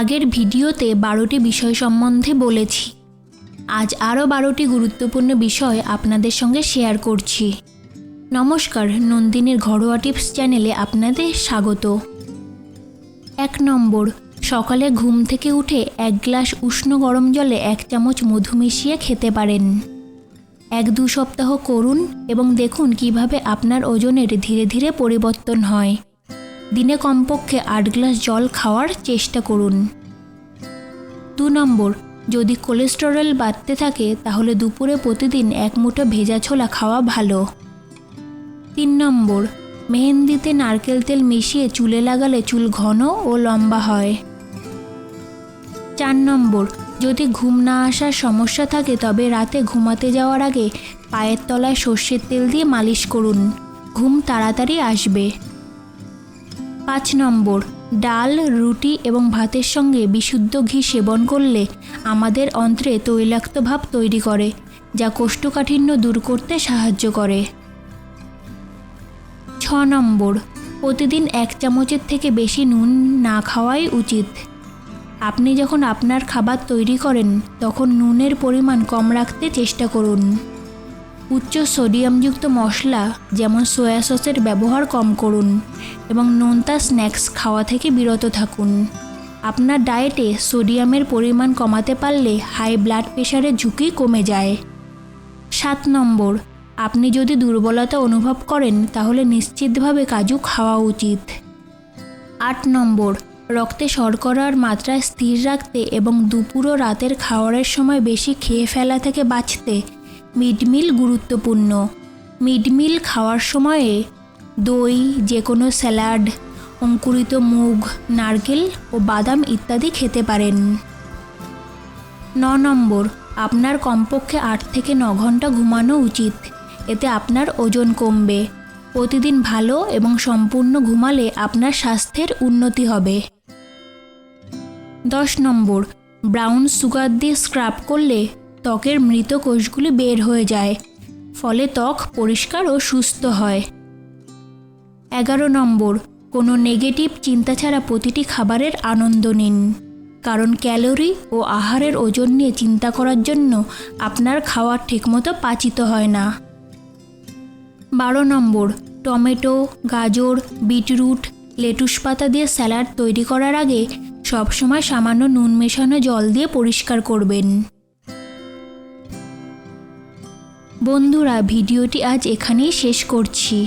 আগের ভিডিওতে 12টি বিষয় সম্বন্ধে বলেছি। আজ আরও 12টি গুরুত্বপূর্ণ বিষয় আপনাদের সঙ্গে শেয়ার করছি। নমস্কার, নন্দিনীর ঘরোয়া টিপস চ্যানেলে আপনাদের স্বাগত। 1 নম্বর, সকালে ঘুম থেকে উঠে 1 গ্লাস উষ্ণ গরম জলে 1 চামচ মধু মিশিয়ে খেতে পারেন। 1-2 সপ্তাহ করুন এবং দেখুন কিভাবে আপনার ওজনের ধীরে ধীরে পরিবর্তন হয়। দিনে কমপক্ষে 8 গ্লাস জল খাওয়ার চেষ্টা করুন। 2 নম্বর, যদি কোলেস্টেরল বাড়তে থাকে তাহলে দুপুরে প্রতিদিন 1 মুঠো ভেজা ছোলা খাওয়া ভালো। 3 নম্বর, মেহেন্দিতে নারকেল তেল মিশিয়ে চুলে লাগালে চুল ঘন ও লম্বা হয়। 4 নম্বর, যদি ঘুম না আসার সমস্যা থাকে তবে রাতে ঘুমাতে যাওয়ার আগে পায়ের তলায় সর্ষের তেল দিয়ে মালিশ করুন, ঘুম তাড়াতাড়ি আসবে। 5 নম্বর, ডাল, রুটি এবং ভাতের সঙ্গে বিশুদ্ধ ঘি সেবন করলে আমাদের অন্ত্রে তৈলাক্ত ভাব তৈরি করে, যা কোষ্ঠকাঠিন্য দূর করতে সাহায্য করে। 6 নম্বর, প্রতিদিন 1 চামচের থেকে বেশি নুন না খাওয়াই উচিত। আপনি যখন আপনার খাবার তৈরি করেন তখন নুনের পরিমাণ কম রাখতে চেষ্টা করুন। উচ্চ সোডিয়ামযুক্ত মশলা যেমন সয়া সসের ব্যবহার কম করুন এবং নোনতা স্ন্যাক্স খাওয়া থেকে বিরত থাকুন। আপনার ডায়েটে সোডিয়ামের পরিমাণ কমাতে পারলে হাই ব্লাড প্রেশারের ঝুঁকি কমে যায়। 7 নম্বর, আপনি যদি দুর্বলতা অনুভব করেন তাহলে নিশ্চিতভাবে কাজু খাওয়া উচিত। 8 নম্বর, রক্তে শর্করার মাত্রা স্থির রাখতে এবং দুপুর ও রাতের খাবারের সময় বেশি খেয়ে ফেলা থেকে বাঁচতে মিড মিল গুরুত্বপূর্ণ। মিড মিল খাওয়ার সময়ে দই, যে কোনো স্যালাড, অঙ্কুরিত মুগ, নারকেল ও বাদাম ইত্যাদি খেতে পারেন। 9 নম্বর, আপনার কমপক্ষে 8 থেকে 9 ঘন্টা ঘুমানো উচিত, এতে আপনার ওজন কমবে। প্রতিদিন ভালো এবং সম্পূর্ণ ঘুমালে আপনার স্বাস্থ্যের উন্নতি হবে। 10 নম্বর, ব্রাউন সুগার দিয়ে স্ক্রাব করলে ত্বকের মৃত কোষগুলি বের হয়ে যায়, ফলে ত্বক পরিষ্কার ও সুস্থ হয়। 11 নম্বর, কোনো নেগেটিভ চিন্তা ছাড়া প্রতিটি খাবারের আনন্দ নিন, কারণ ক্যালোরি ও আহারের ওজন নিয়ে চিন্তা করার জন্য আপনার খাওয়া ঠিকমতো পাচিত হয় না। 12 নম্বর, টমেটো, গাজর, বিটরুট, লেটুস পাতা দিয়ে স্যালাড তৈরি করার আগে সবসময় সামান্য নুন মেশানো জল দিয়ে পরিষ্কার করবেন। বন্ধুরা, ভিডিওটি আজ এখানেই শেষ করছি।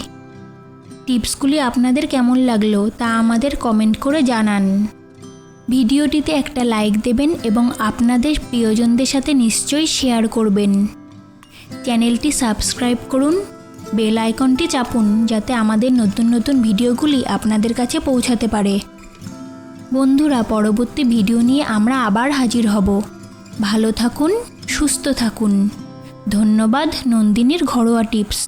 টিপসগুলি আপনাদের কেমন লাগলো তা আমাদের কমেন্ট করে জানান। ভিডিওটিতে একটা লাইক দেবেন এবং আপনাদের প্রিয়জনদের সাথে নিশ্চয়ই শেয়ার করবেন। চ্যানেলটি সাবস্ক্রাইব করুন, বেল আইকনটি চাপুন যাতে আমাদের নতুন নতুন ভিডিওগুলি আপনাদের কাছে পৌঁছাতে পারে। বন্ধুরা, পরবর্তী ভিডিও নিয়ে আমরা আবার হাজির হব। ভালো থাকুন, সুস্থ থাকুন। ধন্যবাদ। নন্দিনীর ঘরোয়া টিপস।